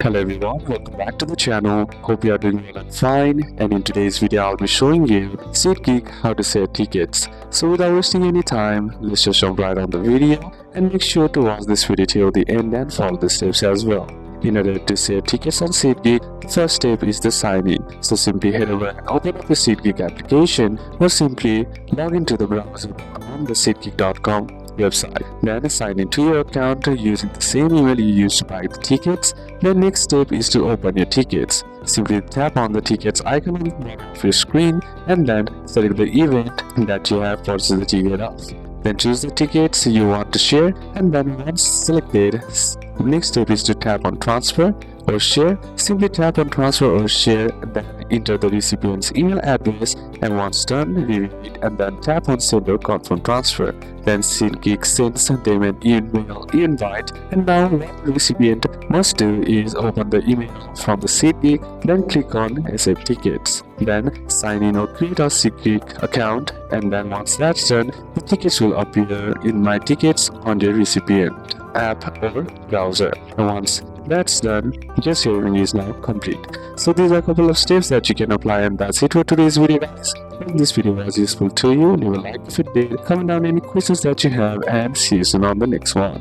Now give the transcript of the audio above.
Hello everyone, welcome back to the channel. Hope you are doing well and fine. And in today's video, I'll be showing you SeatGeek how to save tickets. So without wasting any time, let's just jump right on the video and make sure to watch this video till the end and follow the steps as well. In order to save tickets on SeatGeek, the first step is the sign in. So simply head over and open up the SeatGeek application or simply log into the browser on the SeatGeek.com website. Then sign into your account using the same email you used to buy the tickets. The next step is to open your tickets. Simply tap on the tickets icon on the bottom of your screen and then select the event that you have purchased the ticket of. Then choose the tickets you want to share, and then once selected, the next step is to tap on transfer or share. Simply tap on transfer or share, then enter the recipient's email address, and once done, review it and then tap on send or confirm transfer. Then SeatGeek sends them an email invite, and now what the recipient must do is open the email from the SeatGeek, then click on accept tickets. Then sign in or create a SeatGeek account, and then once that's done, the tickets will appear in My Tickets on your recipient app or browser. And once that's done, your saving is now complete. So these are a couple of steps that you can apply, and that's it for today's video, guys. If this video was useful to you, leave a like if it did, comment down any questions that you have, and see you soon on the next one.